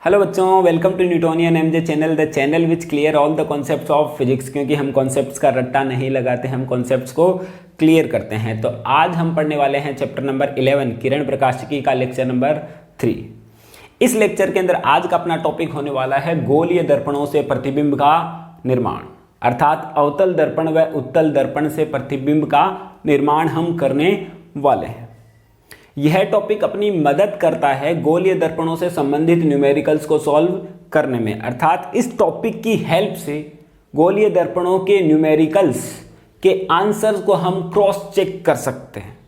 Hello बच्चों, welcome to Newtonian MJ channel, the channel which clear all the concepts of physics. क्योंकि हम concepts का रट्टा नहीं लगाते, हम कॉन्सेप्ट्स को क्लियर करते हैं। तो आज हम पढ़ने वाले हैं चैप्टर नंबर 11 किरण प्रकाशिकी का लेक्चर नंबर 3। इस लेक्चर के अंदर आज का अपना टॉपिक होने वाला है गोलीय दर्पणों से प्रतिबिंब का निर्माण, अर्थात अवतल दर्पण व उत्तल दर्पण से प्रतिबिंब का निर्माण हम करने वाले हैं। यह टॉपिक अपनी मदद करता है गोलीय दर्पणों से संबंधित न्यूमेरिकल्स को सॉल्व करने में, अर्थात इस टॉपिक की हेल्प से गोलीय दर्पणों के न्यूमेरिकल्स के आंसर्स को हम क्रॉस चेक कर सकते हैं।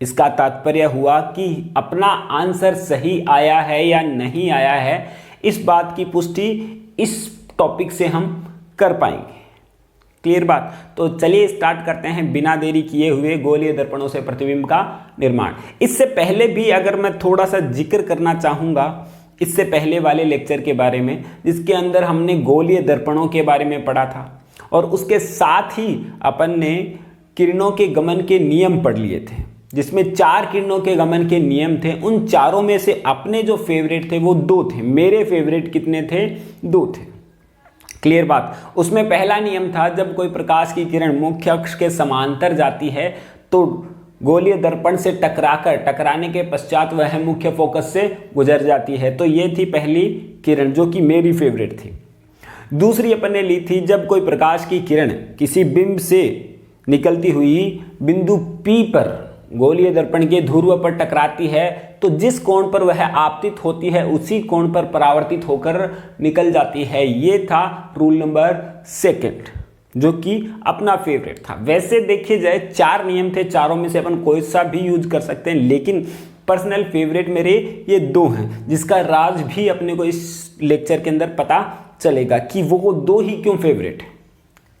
इसका तात्पर्य हुआ कि अपना आंसर सही आया है या नहीं आया है, इस बात की पुष्टि इस टॉपिक से हम कर पाएंगे। क्लियर बात। तो चलिए स्टार्ट करते हैं बिना देरी किए हुए गोलीय दर्पणों से प्रतिबिंब का निर्माण। इससे पहले भी अगर मैं थोड़ा सा जिक्र करना चाहूँगा इससे पहले वाले लेक्चर के बारे में, जिसके अंदर हमने गोलीय दर्पणों के बारे में पढ़ा था और उसके साथ ही अपन ने किरणों के गमन के नियम पढ़ लिए थे, जिसमें 4 किरणों के गमन के नियम थे। उन चारों में से अपने जो फेवरेट थे वो 2 थे। मेरे फेवरेट कितने थे? 2 थे। क्लियर बात। उसमें पहला नियम था, जब कोई प्रकाश की किरण मुख्य अक्ष के समांतर जाती है तो गोलीय दर्पण से टकराने के पश्चात वह मुख्य फोकस से गुजर जाती है। तो ये थी पहली किरण जो कि मेरी फेवरेट थी। दूसरी अपन ने ली थी, जब कोई प्रकाश की किरण किसी बिंब से निकलती हुई बिंदु P पर गोलीय दर्पण के ध्रुव पर टकराती है तो जिस कोण पर वह आपतित होती है उसी कोण पर परावर्तित होकर निकल जाती है। ये था रूल नंबर 2, जो कि अपना फेवरेट था। वैसे देखिए जाए 4 नियम थे, चारों में से अपन कोई सा भी यूज कर सकते हैं, लेकिन पर्सनल फेवरेट मेरे ये 2 हैं, जिसका राज भी अपने को इस लेक्चर के अंदर पता चलेगा कि वो 2 ही क्यों फेवरेट है।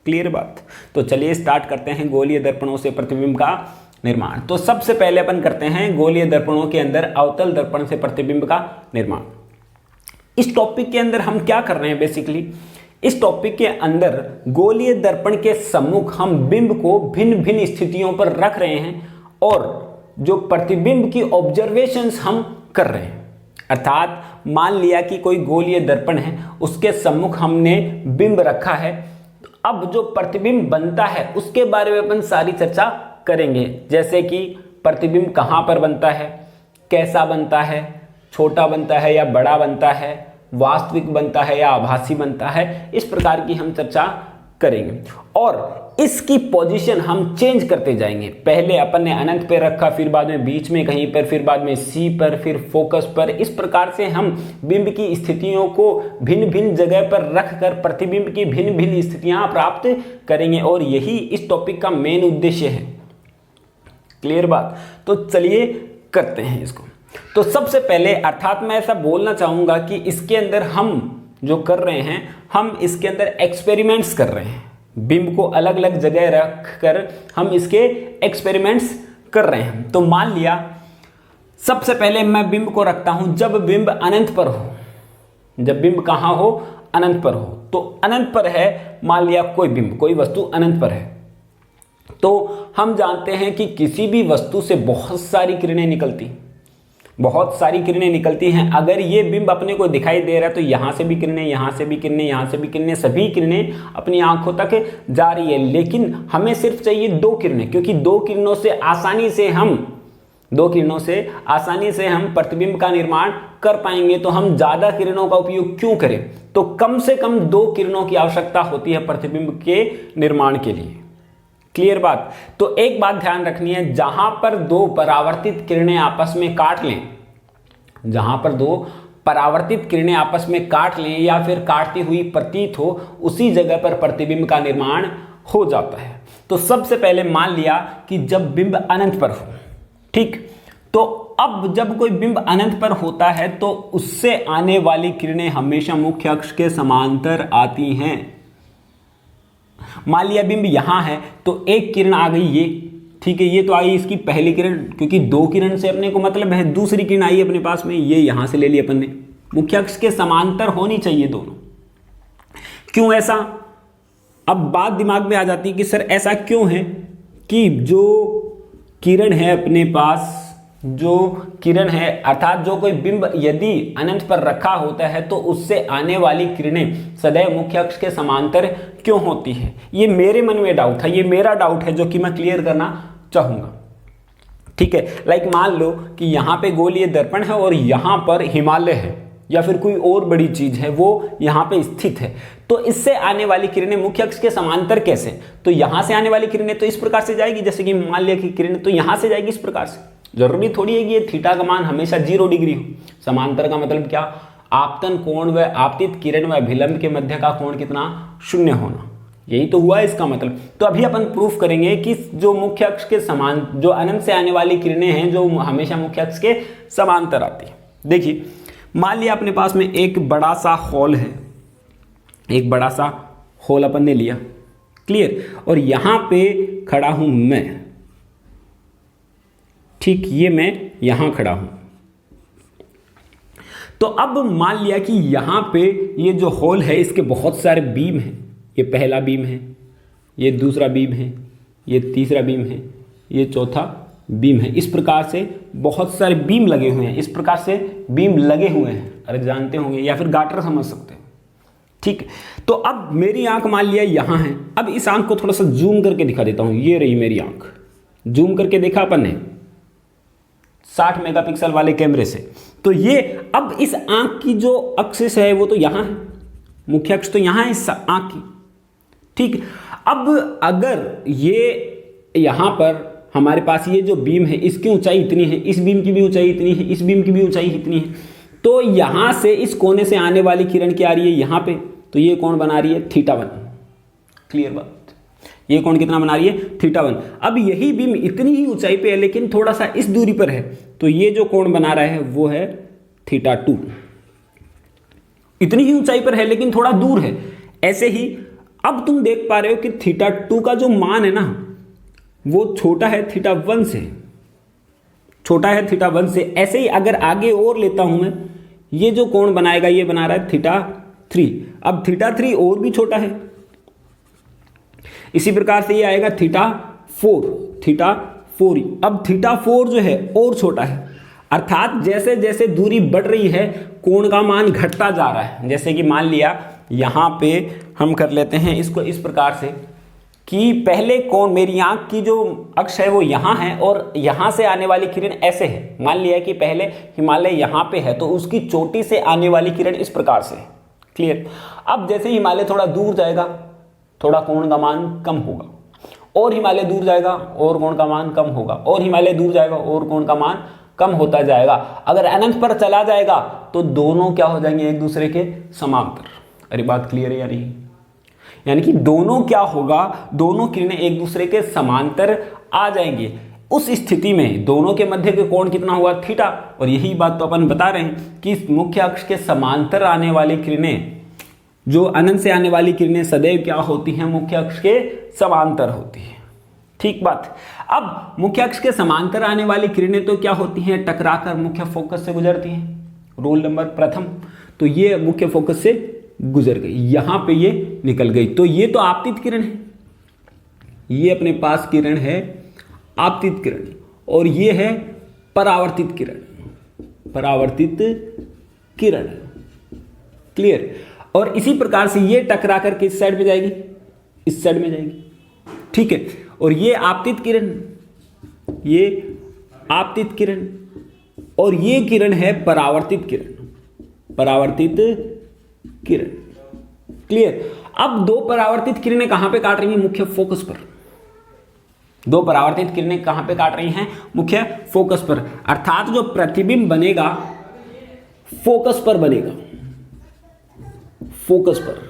क्लियर बात। तो चलिए स्टार्ट करते हैं गोलीय दर्पणों से प्रतिबिंब का निर्माण। तो सबसे पहले अपन करते हैं गोलीय दर्पणों के अंदर अवतल दर्पण से प्रतिबिंब का निर्माण। इस टॉपिक के अंदर हम क्या कर रहे हैं? बेसिकली इस टॉपिक के अंदर गोलीय दर्पण के सम्मुख हम बिंब को भिन्न भिन्न स्थितियों पर रख रहे हैं और जो प्रतिबिंब की ऑब्जर्वेशंस हम कर रहे हैं। अर्थात मान लिया कि कोई गोलीय दर्पण है, उसके सम्मुख हमने बिंब रखा है। अब जो प्रतिबिंब बनता है उसके बारे में अपन सारी चर्चा करेंगे, जैसे कि प्रतिबिंब कहाँ पर बनता है, कैसा बनता है, छोटा बनता है या बड़ा बनता है, वास्तविक बनता है या आभासी बनता है, इस प्रकार की हम चर्चा करेंगे। और इसकी पोजीशन हम चेंज करते जाएंगे। पहले अपन ने अनंत पे रखा, फिर बाद में बीच में कहीं पर, फिर बाद में C पर, फिर फोकस पर। इस प्रकार से हम बिंब की स्थितियों को भिन्न भिन्न जगह पर रखकर प्रतिबिंब की भिन्न भिन्न स्थितियां प्राप्त करेंगे और यही इस टॉपिक का मेन उद्देश्य है। क्लियर बात। तो चलिए करते हैं इसको। तो सबसे पहले, अर्थात मैं ऐसा बोलना चाहूंगा कि इसके अंदर हम जो कर रहे हैं, हम इसके अंदर एक्सपेरिमेंट्स कर रहे हैं। बिंब को अलग अलग जगह रखकर हम इसके एक्सपेरिमेंट्स कर रहे हैं। तो मान लिया सबसे पहले मैं बिंब को रखता हूं जब बिंब अनंत पर हो। जब बिंब कहां हो? अनंत पर हो। तो अनंत पर है, मान लिया कोई बिंब, कोई वस्तु अनंत पर है, तो हम जानते हैं कि किसी भी वस्तु से बहुत सारी किरणें निकलती हैं। अगर ये बिंब अपने को दिखाई दे रहा है तो यहां से भी किरणें, यहां से भी किरणें, यहां से भी किरणें, सभी किरणें अपनी आंखों तक जा रही है। लेकिन हमें सिर्फ चाहिए 2 किरणें, क्योंकि 2 किरणों से आसानी से हम प्रतिबिंब का निर्माण कर पाएंगे। तो हम ज्यादा किरणों का उपयोग क्यों करें? तो कम से कम 2 किरणों की आवश्यकता होती है प्रतिबिंब के निर्माण के लिए। क्लियर बात। तो एक बात ध्यान रखनी है, जहां पर 2 परावर्तित किरणें आपस में काट लें, या फिर काटती हुई प्रतीत हो, उसी जगह पर प्रतिबिंब का निर्माण हो जाता है। तो सबसे पहले मान लिया कि जब बिंब अनंत पर हो, ठीक, तो अब जब कोई बिंब अनंत पर होता है तो उससे आने वाली किरणें हमेशा मुख्य अक्ष के समांतर आती हैं। मान लिया बिंब यहां है तो एक किरण आ गई, ये ठीक है, ये तो आई इसकी पहली किरण, क्योंकि 2 किरण से अपने को मतलब है। दूसरी किरण आई अपने पास में, ये यहां से ले ली अपन ने। मुख्य अक्ष के समांतर होनी चाहिए दोनों। क्यों ऐसा? अब बात दिमाग में आ जाती है कि सर ऐसा क्यों है कि जो किरण है अपने पास जो किरण है अर्थात जो कोई बिंब यदि अनंत पर रखा होता है तो उससे आने वाली किरणें सदैव मुख्य अक्ष के समांतर क्यों होती है। ये मेरे मन में डाउट है, ये मेरा डाउट है जो कि मैं क्लियर करना चाहूंगा। ठीक है, लाइक मान लो कि यहाँ पे गोलीय दर्पण है और यहाँ पर हिमालय है या फिर कोई और बड़ी चीज है वो यहाँ पे स्थित है, तो इससे आने वाली किरणें मुख्य अक्ष के समांतर कैसे। तो यहाँ से आने वाली किरणें तो इस प्रकार से जाएगी, जैसे कि मान लिया कि किरणें तो यहाँ से जाएगी इस प्रकार से। जरूरी थोड़ी है कि ये थीटा का मान हमेशा 0 डिग्री हो। समांतर का मतलब क्या, आपतन कोण व आपतित किरण व अभिलंब के मध्य का कोण कितना, 0 होना। यही तो हुआ इसका मतलब। तो अभी अपन प्रूफ करेंगे कि जो मुख्य अक्ष के समान, जो अनंत से आने वाली किरणें हैं जो हमेशा मुख्य अक्ष के समांतर आती है। देखिए मान लिया अपने पास में एक बड़ा सा हॉल है, एक बड़ा सा हॉल अपन ने लिया, क्लियर, और यहां पे खड़ा हूं मैं, ठीक, ये मैं यहां खड़ा हूं। तो अब मान लिया कि यहां पे ये जो हॉल है इसके बहुत सारे बीम हैं, ये पहला बीम है, ये दूसरा बीम है, ये तीसरा बीम है, ये चौथा बीम है। इस प्रकार से बहुत सारे बीम लगे हुए हैं, इस प्रकार से बीम लगे हुए हैं, अरे जानते होंगे या फिर गाटर समझ सकते हैं। ठीक, तो अब मेरी आंख मान लिया यहां है। अब इस आंख को थोड़ा सा जूम करके दिखा देता हूं, ये रही मेरी आंख, जूम करके देखा अपन ने 60 मेगापिक्सल वाले कैमरे से। तो ये अब इस आंख की जो एक्सिस है वो तो यहां है, मुख्य अक्ष तो यहां है इस आंख की। ठीक, अब अगर ये यहां पर हमारे पास ये जो बीम है इसकी ऊंचाई इतनी है, इस बीम की भी ऊंचाई इतनी है, इस बीम की भी ऊंचाई इतनी है, तो यहां से इस कोने से आने वाली किरण क्या आ रही है यहां पे, तो ये कोण बना रही है θ1। क्लियर बात, ये कोण कितना बना रही है, θ1। अब यही बीम इतनी ही ऊंचाई पे है लेकिन थोड़ा सा इस दूरी पर है, तो ये जो कोण बना रहा है वो है θ2। इतनी ही ऊंचाई पर है लेकिन थोड़ा दूर है। ऐसे ही अब तुम देख पा रहे हो कि θ2 का जो मान है ना वो छोटा है θ1 से, छोटा है θ1 से। ऐसे ही अगर आगे और लेता हूं मैं, ये जो कोण बनाएगा ये बना रहा है θ3। अब θ3 और भी छोटा है, इसी प्रकार से ये आएगा θ4, θ4। अब θ4 जो है और छोटा है, अर्थात जैसे जैसे दूरी बढ़ रही है कोण का मान घटता जा रहा है। जैसे कि मान लिया यहां पे हम कर लेते हैं इसको इस प्रकार से कि पहले कोण, मेरी आंख की जो अक्ष है वो यहां है और यहां से आने वाली किरण ऐसे है। मान लिया कि पहले हिमालय यहां पे है तो उसकी चोटी से आने वाली किरण इस प्रकार से, क्लियर। अब जैसे हिमालय थोड़ा दूर जाएगा थोड़ा कोण का मान कम होगा, और हिमालय दूर जाएगा और कोण का मान कम होगा, और हिमालय दूर जाएगा और कोण का मान कम होता जाएगा। अगर अनंत पर चला जाएगा तो दोनों क्या हो जाएंगे, एक दूसरे के समांतर। अरे बात क्लियर है या नहीं, यानी कि दोनों क्या होगा, दोनों किरणें एक दूसरे के समांतर आ जाएंगे। उस स्थिति में दोनों के मध्य के कोण कितना हुआ, θ। और यही बात तो अपन बता रहे हैं कि मुख्य अक्ष के समांतर आने वाली किरणें, जो अनंत से आने वाली किरणें सदैव क्या होती हैं, मुख्य अक्ष के समांतर होती है। ठीक बात। अब मुख्य अक्ष के समांतर आने वाली किरणें तो क्या होती हैं, टकराकर मुख्य फोकस से गुजरती हैं। रूल नंबर प्रथम, तो ये मुख्य फोकस से गुजर गई, यहां पे ये निकल गई, तो ये तो आपतित किरण है, ये अपने पास किरण है आपतित किरण, और ये है परावर्तित किरण, परावर्तित किरण, क्लियर। और इसी प्रकार से ये टकरा कर किस साइड में जाएगी, इस साइड में जाएगी, ठीक है। और ये आपतित किरण, ये आपतित किरण, और ये किरण है परावर्तित किरण, परावर्तित किरण, क्लियर। अब दो परावर्तित किरणें कहां पे काट रही हैं, मुख्य फोकस पर। दो परावर्तित किरणें कहां पे काट रही हैं, मुख्य फोकस पर, अर्थात जो प्रतिबिंब बनेगा फोकस पर बनेगा, फोकस पर,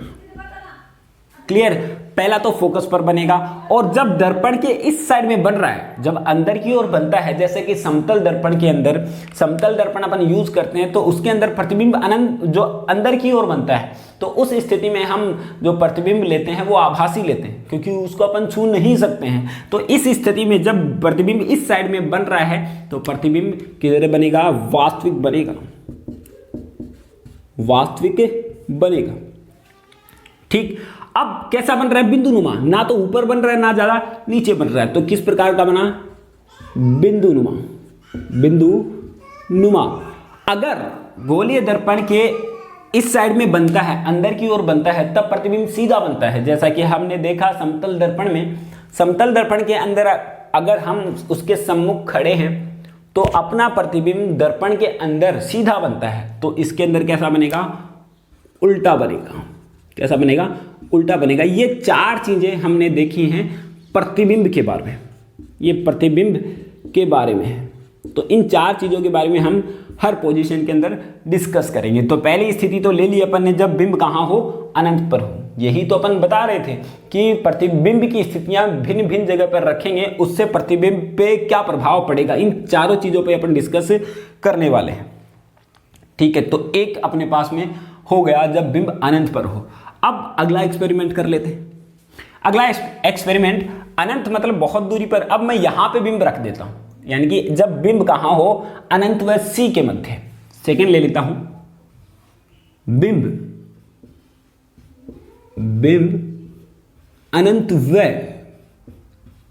क्लियर। पहला तो फोकस पर बनेगा, और जब दर्पण के इस साइड में बन रहा है, जब अंदर की ओर बनता है, जैसे कि समतल दर्पण के अंदर, समतल दर्पण अपन यूज करते हैं तो उसके अंदर प्रतिबिंब अनंत जो अंदर की ओर बनता है, तो उस स्थिति में हम जो प्रतिबिंब लेते हैं वो आभासी लेते हैं, क्योंकि उसको अपन छू नहीं सकते हैं। तो इस स्थिति में जब प्रतिबिंब इस साइड में बन रहा है तो प्रतिबिंब किधर बनेगा, वास्तविक बनेगा, वास्तविक बनेगा, ठीक। अब कैसा बन रहा है, बिंदुनुमा, ना तो ऊपर बन रहा है ना ज्यादा नीचे बन रहा है, तो किस प्रकार का बना, बिंदुनुमा, बिंदु नुमा। अगर गोलीय दर्पण के इस साइड में बनता है, अंदर की ओर बनता है, तब प्रतिबिंब सीधा बनता है। जैसा कि हमने देखा समतल दर्पण में, समतल दर्पण के अंदर अगर हम उसके सम्मुख खड़े हैं तो अपना प्रतिबिंब दर्पण के अंदर सीधा बनता है। तो इसके अंदर कैसा बनेगा? उल्टा बनेगा। कैसा बनेगा? उल्टा बनेगा। ये 4 चीजें हमने देखी हैं प्रतिबिंब के बारे में, ये प्रतिबिंब के बारे में है। तो इन 4 चीजों के बारे में हम हर पोजीशन के अंदर डिस्कस करेंगे। तो पहली स्थिति तो ले ली अपन ने, जब बिंब कहाँ हो? अनंत पर हो। यही तो अपन बता रहे थे कि प्रतिबिंब की स्थितियां भिन्न भिन्न जगह पर रखेंगे, उससे प्रतिबिंब पे क्या प्रभाव पड़ेगा। इन चारों चीजों पे अपन डिस्कस करने वाले हैं। ठीक है, तो एक अपने पास में हो गया जब बिंब अनंत पर हो। अब अगला एक्सपेरिमेंट कर लेते हैं। अगला एक्सपेरिमेंट, अनंत मतलब बहुत दूरी पर। अब मैं यहां पे बिंब रख देता हूं, यानी कि जब बिंब कहां हो? अनंत व सी के मध्य। सेकेंड ले लेता हूं, बिंब अनंत व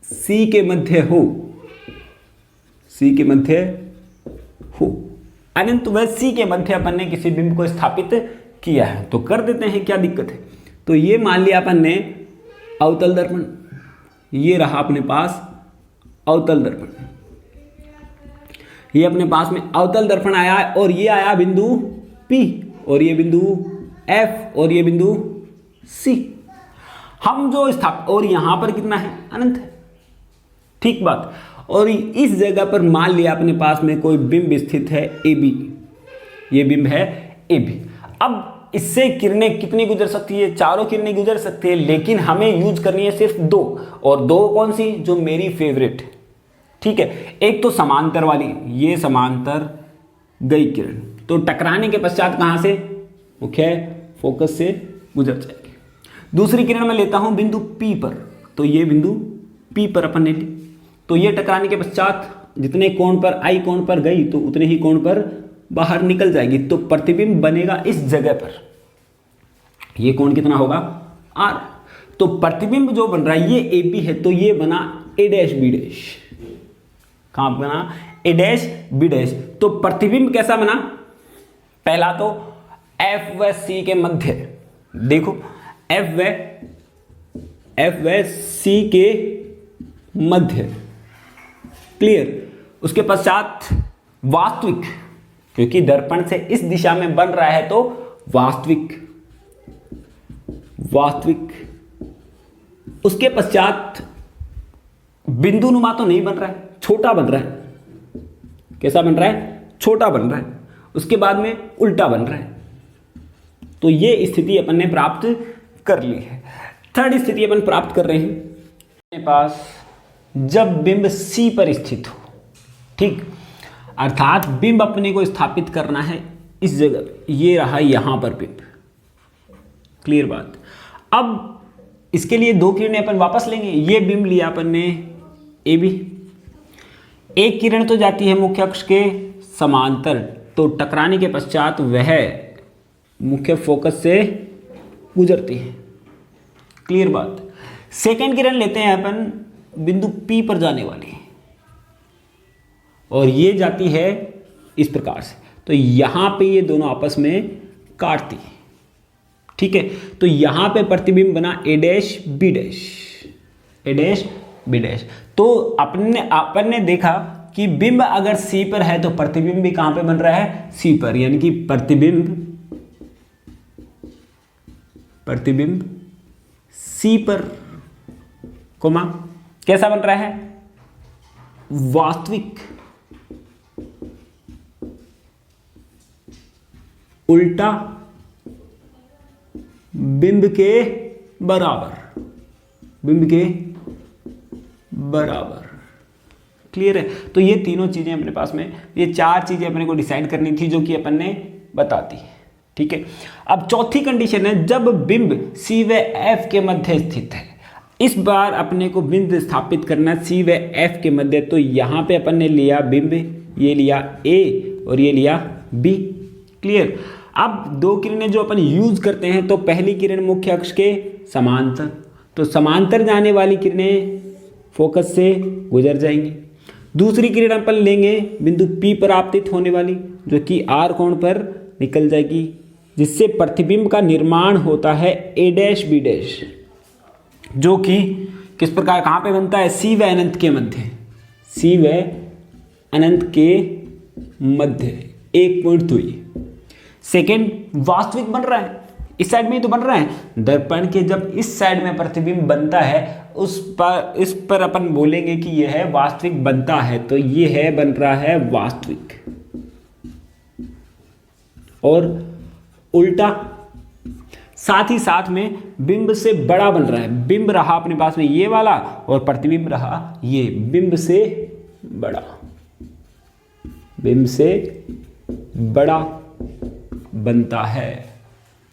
सी के मध्य हो, सी के मध्य हो। अनंत व सी के मध्य अपन ने किसी बिंब को स्थापित किया है, तो कर देते हैं, क्या दिक्कत है। तो ये मान लिया अपन ने अवतल दर्पण, ये रहा अपने पास अवतल दर्पण, ये अपने पास में अवतल दर्पण आया है, और ये आया बिंदु P, और ये बिंदु F, और ये बिंदु C। हम जो और यहां पर कितना है? अनंत है। ठीक बात। और इस जगह पर मान लिया अपने पास में कोई बिंब स्थित है AB, ये बिंब है AB। अब इससे किरणें कितनी गुजर सकती है? 4 किरणें गुजर सकती है, लेकिन हमें यूज करनी है सिर्फ 2, और 2 कौन सी? जो मेरी फेवरेट। ठीक है, एक तो समांतर वाली, ये समांतर गई किरण, तो टकराने के पश्चात कहां से? मुख्य फोकस से गुजर जाएगी। दूसरी किरण मैं लेता हूं बिंदु P पर, तो ये बिंदु P पर अपन ने ली, तो ये टकराने के पश्चात जितने कोण पर, I कोण पर गई, तो उतने ही कोण पर बाहर निकल जाएगी। तो प्रतिबिंब बनेगा इस जगह पर। ये कोण कितना होगा? R। तो प्रतिबिंब जो बन रहा है ये AB है, तो ये बना A डैश B डैश। कहां बना? A dash B dash. तो प्रतिबिंब कैसा बना? पहला तो F व C के मध्य, देखो F व C के मध्य, क्लियर। उसके पश्चात वास्तविक, क्योंकि दर्पण से इस दिशा में बन रहा है तो वास्तविक। उसके पश्चात बिंदुनुमा तो नहीं बन रहा है, छोटा बन रहा है। कैसा बन रहा है? छोटा बन रहा है। उसके बाद में उल्टा बन रहा है। तो ये स्थिति अपन ने प्राप्त कर ली है। थर्ड स्थिति अपन प्राप्त कर रहे हैं अपने पास, जब बिंब C पर स्थित हो। ठीक, अर्थात बिंब अपने को स्थापित करना है इस जगह, ये रहा यहां पर बिंब। क्लियर बात। अब इसके लिए 2 किरणें अपन वापस लेंगे। ये बिंब लिया अपन ने AB, एक किरण तो जाती है मुख्य अक्ष के समांतर, तो टकराने के पश्चात वह मुख्य फोकस से गुजरती है। क्लियर बात। सेकेंड किरण लेते हैं अपन बिंदु P पर जाने वाली, और ये जाती है इस प्रकार से, तो यहां पे ये दोनों आपस में काटती है। ठीक है, तो यहां पे प्रतिबिंब बना A dash B dash, A dash B dash. तो अपन ने देखा कि बिंब अगर C पर है तो प्रतिबिंब भी कहां पे बन रहा है? C पर, यानी कि प्रतिबिंब C पर, कोमा कैसा बन रहा है? वास्तविक, उल्टा, बिंब के बराबर, बिंब के बराबर। क्लियर है। तो ये तीनों चीजें अपने पास में, ये 4 चीजें अपने को डिसाइड करनी थी, जो कि अपन ने बता दी। ठीक है, अब चौथी कंडीशन है, जब बिंब C व F के मध्य स्थित है। इस बार अपने को बिंब स्थापित करना C व F के मध्य, तो यहां पे अपन ने लिया बिंब, ये लिया A और ये लिया B। क्लियर। अब 2 किरणें जो अपन यूज करते हैं, तो पहली किरण मुख्य अक्ष के समांतर, तो समांतर जाने वाली किरणें फोकस से गुजर जाएंगी। दूसरी किरण अपन लेंगे बिंदु P पर आपतित होने वाली, जो कि R कोण पर निकल जाएगी, जिससे प्रतिबिंब का निर्माण होता है A डैश B डैश, जो कि किस प्रकार कहाँ पे बनता है, C व अनंत के मध्य, C व अनंत के मध्य, एक पॉइंट हुई। सेकेंड, वास्तविक बन रहा है, इस साइड में ही तो बन रहा है। दर्पण के जब इस साइड में प्रतिबिंब बनता है इस पर अपन बोलेंगे कि यह है वास्तविक बनता है, तो ये है बन रहा है वास्तविक। और उल्टा साथ ही साथ में बिंब से बड़ा बन रहा है, बिंब रहा अपने पास में ये वाला और प्रतिबिंब रहा ये, बिंब से बड़ा, बिंब से बड़ा बनता है।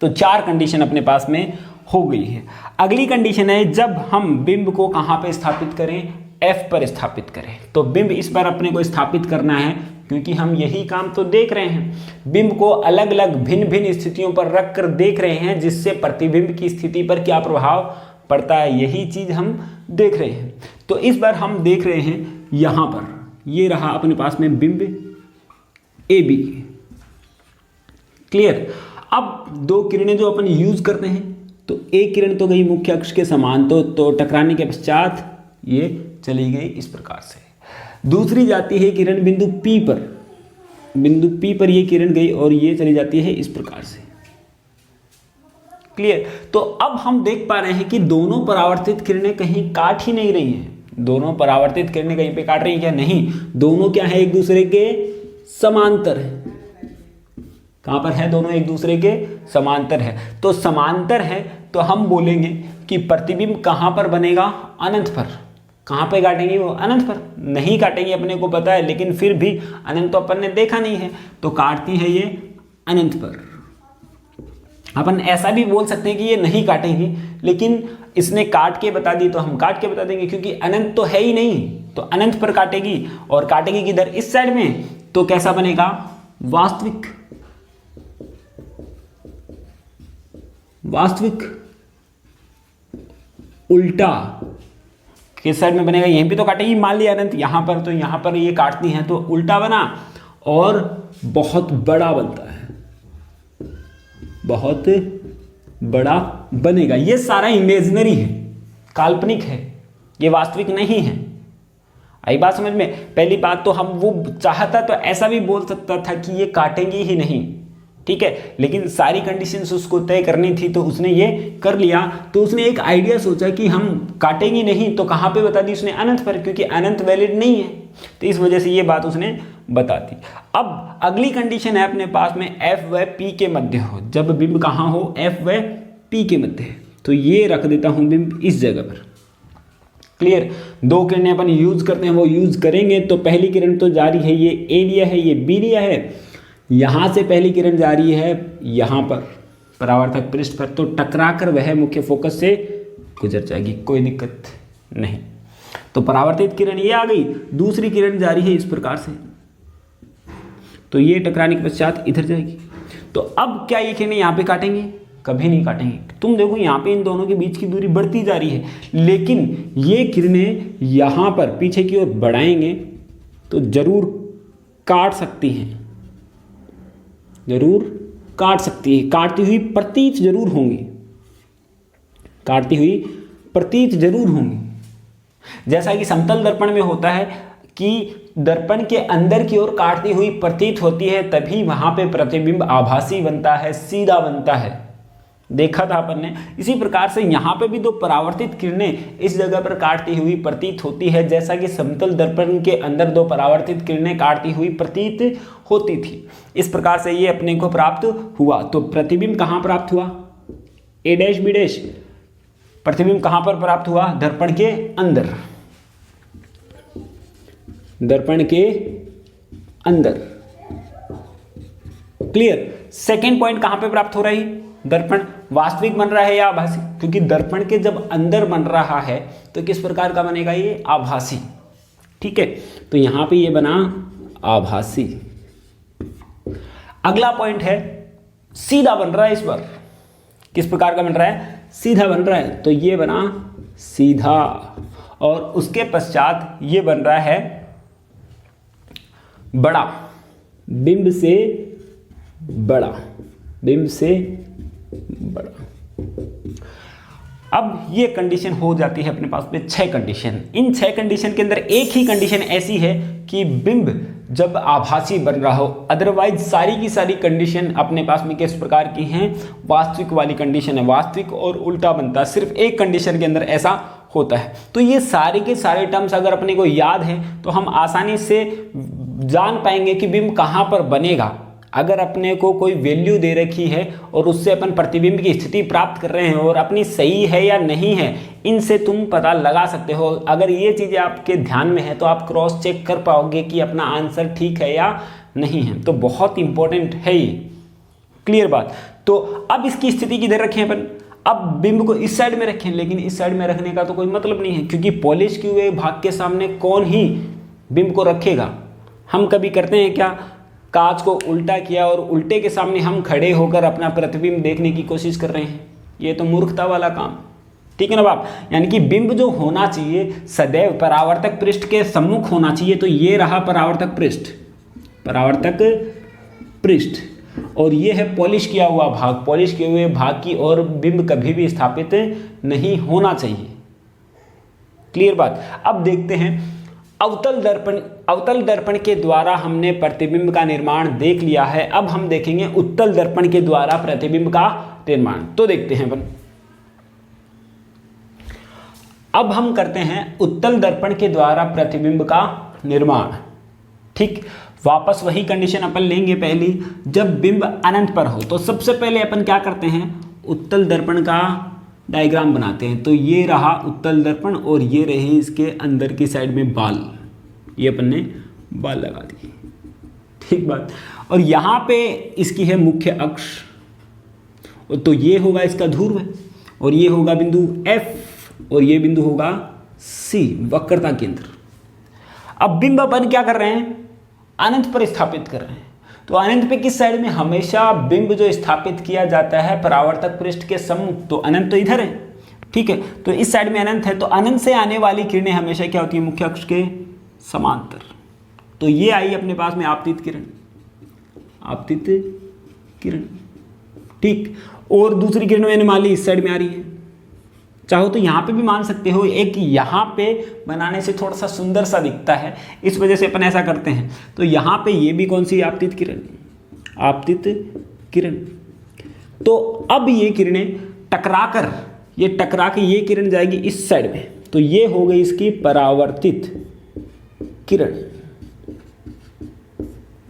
तो 4 कंडीशन अपने पास में हो गई है। अगली कंडीशन है जब हम बिंब को कहां पे स्थापित करें, F पर स्थापित करें। तो बिंब इस पर अपने को स्थापित करना है, क्योंकि हम यही काम तो देख रहे हैं, बिंब को अलग अलग भिन्न भिन्न स्थितियों पर रख कर देख रहे हैं, जिससे प्रतिबिंब की स्थिति पर क्या प्रभाव पड़ता है, यही चीज हम देख रहे हैं। तो इस बार हम देख रहे हैं यहां पर, ये रहा अपने पास में बिंब AB, क्लियर। अब 2 किरणें जो अपन यूज करते हैं, तो एक किरण तो गई मुख्य अक्ष के समान, तो टकराने के पश्चात ये चली गई इस प्रकार से। दूसरी जाती है किरण बिंदु P पर, बिंदु P पर ये किरण गई और ये चली जाती है इस प्रकार से, क्लियर। तो अब हम देख पा रहे हैं कि दोनों परावर्तित किरणें कहीं काट ही नहीं रही हैं। दोनों परावर्तित किरणें कहीं पे काट रही हैं क्या? नहीं, दोनों क्या है, एक दूसरे के समांतर है। कहां पर है? दोनों एक दूसरे के समांतर है। तो समांतर है तो हम बोलेंगे कि प्रतिबिंब कहां पर बनेगा? अनंत पर। कहां पे काटेंगे वो? अनंत पर। नहीं काटेंगे अपने को पता है, लेकिन फिर भी अनंत तो अपन ने देखा नहीं है, तो काटती है ये अनंत पर। अपन ऐसा भी बोल सकते हैं कि ये नहीं काटेंगी, लेकिन इसने काट के बता दी तो हम काट के बता देंगे, क्योंकि अनंत तो है ही नहीं, तो अनंत पर काटेगी। और काटेगी किधर? इस साइड में। तो कैसा बनेगा? वास्तविक। वास्तविक उल्टा किस साइड में बनेगा? यहीं पे तो काटेगी, मान लिया अनंत यहां पर, तो यहां पर ये काटती हैं तो उल्टा बना और बहुत बड़ा बनता है, बहुत बड़ा बनेगा। ये सारा इमेजिनरी है, काल्पनिक है, ये वास्तविक नहीं है। आई बात समझ में? पहली बात तो हम वो चाहता तो ऐसा भी बोल सकता था कि ये काटेंगी ही नहीं, ठीक है, लेकिन सारी कंडीशंस उसको तय करनी थी तो उसने ये कर लिया। तो उसने एक आइडिया सोचा कि हम काटेंगी नहीं, तो कहां पे बता दी उसने? अनंत पर, क्योंकि अनंत वैलिड नहीं है, तो इस वजह से ये बात उसने बता दी। अब अगली कंडीशन है अपने पास में F व P के मध्य हो। जब बिंब कहां हो? F व P के मध्य। तो ये रख देता हूं बिंब इस जगह पर, क्लियर। 2 किरणें अपन यूज करते हैं, वो यूज करेंगे। तो पहली किरण तो जा रही है, ये A लिया है, ये B लिया है, यहां से पहली किरण जा रही है यहां पर परावर्तक पृष्ठ पर, तो टकराकर वह मुख्य फोकस से गुजर जाएगी, कोई दिक्कत नहीं। तो परावर्तित किरण ये आ गई, दूसरी किरण जा रही है इस प्रकार से, तो ये टकराने के पश्चात इधर जाएगी। तो अब क्या ये किरणें यहां पे काटेंगे? कभी नहीं काटेंगे। तुम देखो यहां पे इन दोनों के बीच की दूरी बढ़ती जा रही है, लेकिन ये किरणें यहां पर पीछे की ओर बढ़ाएंगे तो जरूर काट सकती हैं, जरूर काट सकती है, काटती हुई प्रतीत जरूर होंगी, काटती हुई प्रतीत जरूर होंगी। जैसा कि समतल दर्पण में होता है कि दर्पण के अंदर की ओर काटती हुई प्रतीत होती है, तभी वहां पे प्रतिबिंब आभासी बनता है, सीधा बनता है, देखा था अपन ने। इसी प्रकार से यहाँ पे भी 2 परावर्तित किरणें इस जगह पर काटती हुई प्रतीत होती है, जैसा कि समतल दर्पण के अंदर 2 परावर्तित किरणें काटती हुई प्रतीत होती थी। इस प्रकार से ये अपने को प्राप्त हुआ। तो प्रतिबिंब कहाँ प्राप्त हुआ? A dash B dash. प्रतिबिंब कहाँ पर प्राप्त हुआ? दर्पण के अंदर, दर्पण के अंदर, क्लियर। सेकेंड पॉइंट कहाँ पे प्राप्त हो रहा है? दर्पण वास्तविक बन रहा है या आभासी? क्योंकि दर्पण के जब अंदर बन रहा है तो किस प्रकार का बनेगा? ये आभासी, ठीक है। तो यहां पे ये बना आभासी। अगला पॉइंट है सीधा बन रहा है, इस बार किस प्रकार का बन रहा है? सीधा बन रहा है, तो ये बना सीधा, और उसके पश्चात ये बन रहा है बड़ा, बिंब से बड़ा, बिंब से बड़ा। अब ये कंडीशन हो जाती है अपने पास में 6 कंडीशन। इन 6 कंडीशन के अंदर एक ही कंडीशन ऐसी है कि बिंब जब आभासी बन रहा हो, अदरवाइज सारी की सारी कंडीशन अपने पास में किस प्रकार की हैं, वास्तविक वाली कंडीशन है, वास्तविक और उल्टा बनता है। सिर्फ एक कंडीशन के अंदर ऐसा होता है। तो ये सारे के सारे टर्म्स अगर अपने को याद है तो हम आसानी से जान पाएंगे कि बिंब कहाँ पर बनेगा। अगर अपने को कोई वैल्यू दे रखी है और उससे अपन प्रतिबिंब की स्थिति प्राप्त कर रहे हैं और अपनी सही है या नहीं है, इनसे तुम पता लगा सकते हो। अगर ये चीज़ें आपके ध्यान में है तो आप क्रॉस चेक कर पाओगे कि अपना आंसर ठीक है या नहीं है। तो बहुत इंपॉर्टेंट है ये, क्लियर बात। तो अब इसकी स्थिति किधर रखें अपन, अब बिंब को इस साइड में रखें, लेकिन इस साइड में रखने का तो कोई मतलब नहीं है, क्योंकि पॉलिश किए हुए भाग के सामने कौन ही बिंब को रखेगा। हम कभी करते हैं क्या, कांच को उल्टा किया और उल्टे के सामने हम खड़े होकर अपना प्रतिबिंब देखने की कोशिश कर रहे हैं, ये तो मूर्खता वाला काम, ठीक है ना बाप। यानी कि बिंब जो होना चाहिए सदैव परावर्तक पृष्ठ के सम्मुख होना चाहिए। तो ये रहा परावर्तक पृष्ठ, परावर्तक पृष्ठ, और ये है पॉलिश किया हुआ भाग। पॉलिश किए हुए भाग की ओर बिंब कभी भी स्थापित नहीं होना चाहिए, क्लियर बात। अब देखते हैं अवतल दर्पण। अवतल दर्पण के द्वारा हमने प्रतिबिंब का निर्माण देख लिया है। अब हम देखेंगे उत्तल दर्पण के द्वारा प्रतिबिंब का निर्माण। तो देखते हैं अपन, अब हम करते हैं उत्तल दर्पण के द्वारा प्रतिबिंब का निर्माण। ठीक, वापस वही कंडीशन अपन लेंगे पहली, जब बिंब अनंत पर हो। तो सबसे पहले अपन क्या करते हैं, उत्तल दर्पण का डायग्राम बनाते हैं। तो ये रहा उत्तल दर्पण और ये रहे इसके अंदर की साइड में बाल, ये अपन ने बाल लगा दिए, ठीक बात। और यहाँ पे इसकी है मुख्य अक्ष, तो ये होगा इसका ध्रुव और ये होगा बिंदु F और ये बिंदु होगा C, वक्रता केंद्र। अब बिंब अपन क्या कर रहे हैं, अनंत पर स्थापित कर रहे हैं। तो अनंत पे किस साइड में, हमेशा बिंब जो स्थापित किया जाता है परावर्तक पृष्ठ के सम्मुख। तो अनंत तो इधर है, ठीक है, तो इस साइड में अनंत है। तो अनंत से आने वाली किरणें हमेशा क्या होती है, मुख्य अक्ष के समांतर। तो ये आई अपने पास में आपतित किरण, आपतित किरण, ठीक। और दूसरी किरण मैंने मान ली इस साइड में आ रही है। चाहो तो यहाँ पे भी मान सकते हो, एक यहाँ पे बनाने से थोड़ा सा सुंदर सा दिखता है, इस वजह से अपन ऐसा करते हैं। तो यहाँ पे ये भी कौन सी, आपतित किरण, आपतित किरण। तो अब ये किरणें टकराकर, ये टकरा के ये किरण जाएगी इस साइड में, तो ये हो गई इसकी परावर्तित किरण,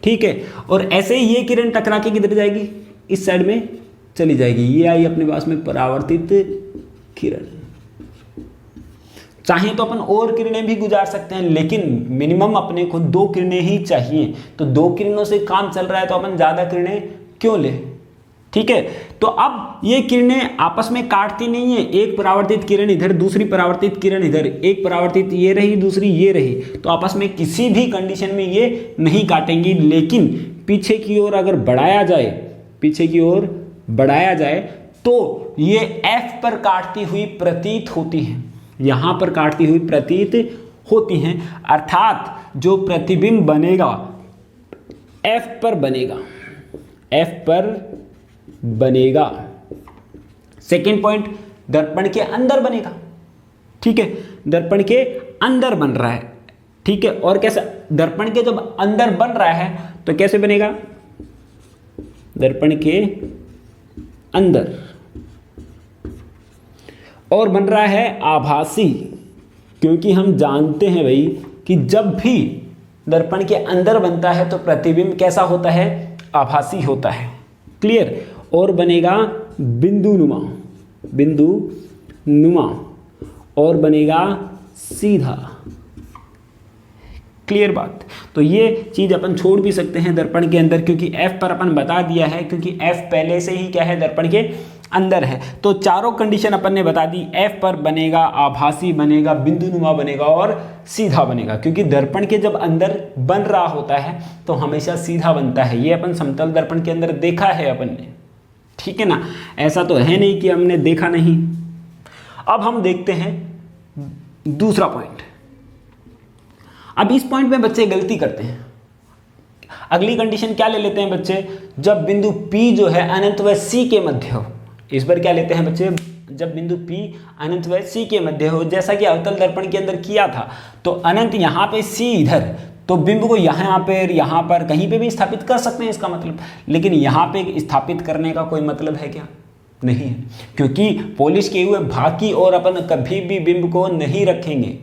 ठीक है। और ऐसे ही ये किरण टकरा के किधर जाएगी, इस साइड में चली जाएगी। ये आई अपने पास में परावर्तित किरण। चाहे तो अपन और किरणें भी गुजार सकते हैं, लेकिन मिनिमम अपने को 2 किरणें ही चाहिए। तो 2 किरणों से काम चल रहा है, तो अपन ज्यादा किरणें क्यों ले, ठीक है। तो अब ये किरणें आपस में काटती नहीं है, एक परावर्तित किरण इधर, दूसरी परावर्तित किरण इधर, एक परावर्तित ये रही, दूसरी ये रही, तो आपस में किसी भी कंडीशन में ये नहीं काटेंगी। लेकिन पीछे की ओर अगर बढ़ाया जाए, पीछे की ओर बढ़ाया जाए तो ये F पर काटती हुई प्रतीत होती हैं, यहां पर काटती हुई प्रतीत होती हैं। अर्थात जो प्रतिबिंब बनेगा F पर बनेगा, F पर बनेगा। सेकेंड पॉइंट, दर्पण के अंदर बनेगा, ठीक है, दर्पण के अंदर बन रहा है, ठीक है। और कैसा, दर्पण के जब अंदर बन रहा है तो कैसे बनेगा, दर्पण के अंदर, और बन रहा है आभासी, क्योंकि हम जानते हैं भाई कि जब भी दर्पण के अंदर बनता है तो प्रतिबिंब कैसा होता है, आभासी होता है, क्लियर। और बनेगा बिंदु नुमा, बिंदु नुमा, और बनेगा सीधा, क्लियर बात। तो ये चीज अपन छोड़ भी सकते हैं दर्पण के अंदर, क्योंकि F पर अपन बता दिया है, क्योंकि F पहले से ही क्या है, दर्पण के अंदर है। तो चारों कंडीशन अपन ने बता दी, F पर बनेगा, आभासी बनेगा, बिंदुनुमा बनेगा और सीधा बनेगा। क्योंकि दर्पण के जब अंदर बन रहा होता है तो हमेशा सीधा बनता है, ये अपन समतल दर्पण के अंदर देखा है अपन ने, ठीक है ना। ऐसा तो है नहीं कि हमने देखा नहीं। अब हम देखते हैं दूसरा पॉइंट। अब इस पॉइंट में बच्चे गलती करते हैं, अगली कंडीशन क्या ले लेते हैं बच्चे, जब बिंदु P जो है अनंत व C के मध्य हो। इस पर क्या लेते हैं बच्चे, जब बिंदु P अनंत व C के मध्य हो, जैसा कि अवतल दर्पण के अंदर किया था। तो अनंत यहाँ पे, C इधर, तो बिंब को यहाँ पर कहीं पे भी स्थापित कर सकते हैं इसका मतलब, लेकिन यहाँ पे स्थापित करने का कोई मतलब है क्या, नहीं है, क्योंकि पॉलिश किए हुए भाग की ओर अपन कभी भी बिंब को नहीं रखेंगे।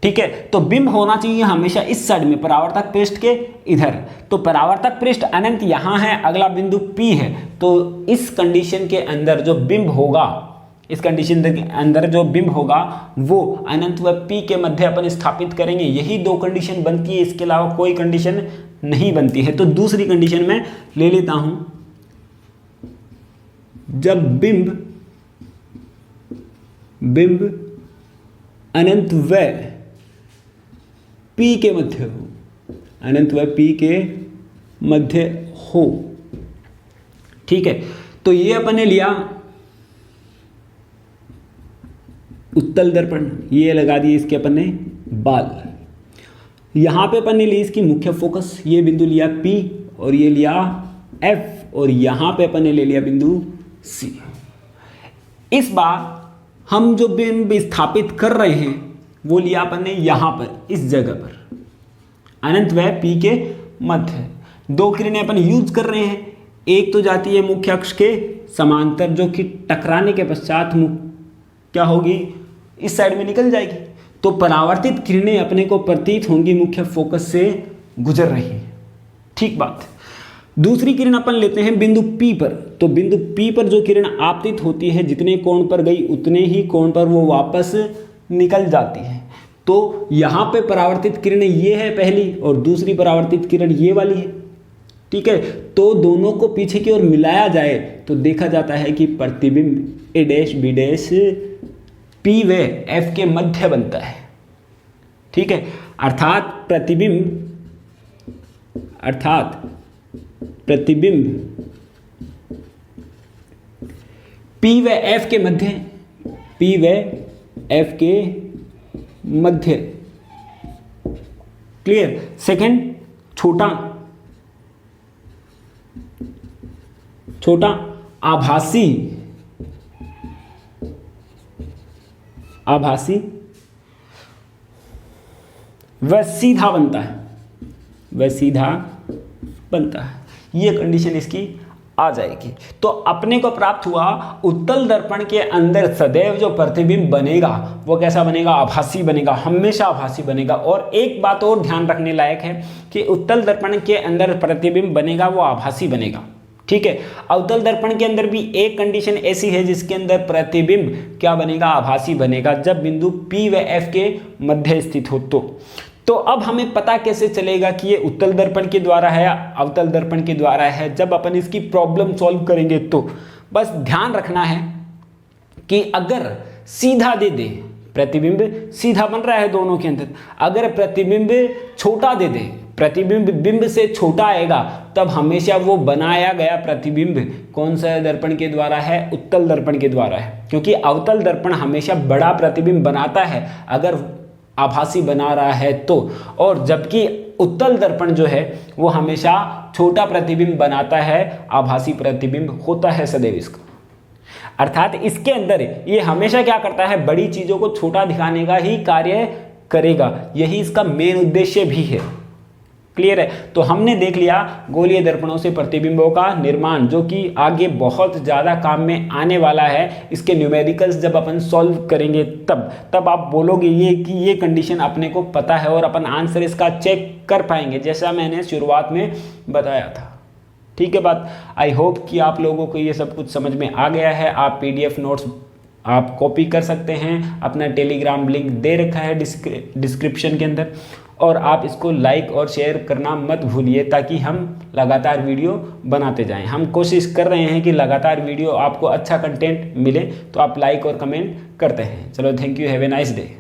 ठीक है, तो बिंब होना चाहिए हमेशा इस साइड में, परावर्तक पृष्ठ के इधर। तो परावर्तक पृष्ठ अनंत यहाँ है, अगला बिंदु P है, तो इस कंडीशन के अंदर जो बिंब होगा, इस कंडीशन के अंदर जो बिंब होगा वो अनंत व P के मध्य अपन स्थापित करेंगे। यही दो कंडीशन बनती है, इसके अलावा कोई कंडीशन नहीं बनती है। तो दूसरी कंडीशन में ले लेता हूं, जब बिंब अनंत व P के मध्य हो, अनंत व P के मध्य हो। ठीक है, तो ये अपन ने लिया उत्तल दर्पण, ये लगा दिए इसके अपन ने बाल। यहां पे अपन ने ली इसकी मुख्य फोकस, ये बिंदु लिया P और ये लिया F, और यहां पे अपन ने ले लिया बिंदु C। इस बार हम जो बिंब स्थापित कर रहे हैं वो लिया अपन ने यहां पर, इस जगह पर, अनंत व P के मध्य। दो किरणें अपन यूज कर रहे हैं, एक तो जाती है मुख्य अक्ष के समांतर, जो कि टकराने के पश्चात क्या होगी, इस साइड में निकल जाएगी। तो परावर्तित किरणें अपने को प्रतीत होंगी मुख्य फोकस से गुजर रही है। ठीक बात। दूसरी किरण अपन लेते हैं बिंदु P पर। तो बिंदु P पर जो किरण आपतित होती है, जितने कोण पर गई उतने ही कोण पर वो वापस निकल जाती है। तो यहाँ पे परावर्तित किरणें ये है पहली, और दूसरी परावर्तित किरण ये वाली है। ठीक है, तो दोनों को पीछे की ओर मिलाया जाए तो देखा जाता है कि प्रतिबिंब A dash B dash P व F के मध्य बनता है। ठीक है, अर्थात प्रतिबिंब P व F के मध्य, P व F के मध्य। क्लियर। सेकंड, छोटा आभासी वह सीधा बनता है, ये कंडीशन इसकी आ जाएगी। तो अपने को प्राप्त हुआ उत्तल दर्पण के अंदर सदैव जो प्रतिबिंब बनेगा वो कैसा बनेगा, आभासी बनेगा, हमेशा आभासी बनेगा। और एक बात और ध्यान रखने लायक है कि उत्तल दर्पण के अंदर प्रतिबिंब बनेगा वो आभासी बनेगा। ठीक है, अवतल दर्पण के अंदर भी एक कंडीशन ऐसी है जिसके अंदर प्रतिबिंब क्या बनेगा, आभासी बनेगा, जब बिंदु P व F के मध्य स्थित हो। तो अब हमें पता कैसे चलेगा कि ये उत्तल दर्पण के द्वारा है या अवतल दर्पण के द्वारा है, जब अपन इसकी प्रॉब्लम सॉल्व करेंगे। तो बस ध्यान रखना है कि अगर सीधा दे दे, प्रतिबिंब सीधा बन रहा है दोनों के अंदर, अगर प्रतिबिंब छोटा दे दे, प्रतिबिंब बिंब से छोटा आएगा, तब हमेशा वो बनाया गया प्रतिबिंब कौन सा दर्पण के द्वारा है, उत्तल दर्पण के द्वारा है। क्योंकि अवतल दर्पण हमेशा बड़ा प्रतिबिंब बनाता है अगर आभासी बना रहा है तो, और जबकि उत्तल दर्पण जो है वो हमेशा छोटा प्रतिबिंब बनाता है, आभासी प्रतिबिंब होता है सदैव इसका। अर्थात इसके अंदर ये हमेशा क्या करता है, बड़ी चीजों को छोटा दिखाने का ही कार्य करेगा, यही इसका मेन उद्देश्य भी है। क्लियर है। तो हमने देख लिया गोलीय दर्पणों से प्रतिबिंबों का निर्माण, जो कि आगे बहुत ज़्यादा काम में आने वाला है। इसके न्यूमेरिकल्स जब अपन सॉल्व करेंगे तब आप बोलोगे ये कि ये कंडीशन अपने को पता है और अपन आंसर इसका चेक कर पाएंगे, जैसा मैंने शुरुआत में बताया था। ठीक है बात। आई होप कि आप लोगों को ये सब कुछ समझ में आ गया है। आप PDF नोट्स आप कॉपी कर सकते हैं, अपना टेलीग्राम लिंक दे रखा है डिस्क्रिप्शन के अंदर, और आप इसको लाइक और शेयर करना मत भूलिए ताकि हम लगातार वीडियो बनाते जाएं। हम कोशिश कर रहे हैं कि लगातार वीडियो आपको अच्छा कंटेंट मिले, तो आप लाइक और कमेंट करते हैं। चलो, thank you, have a nice day.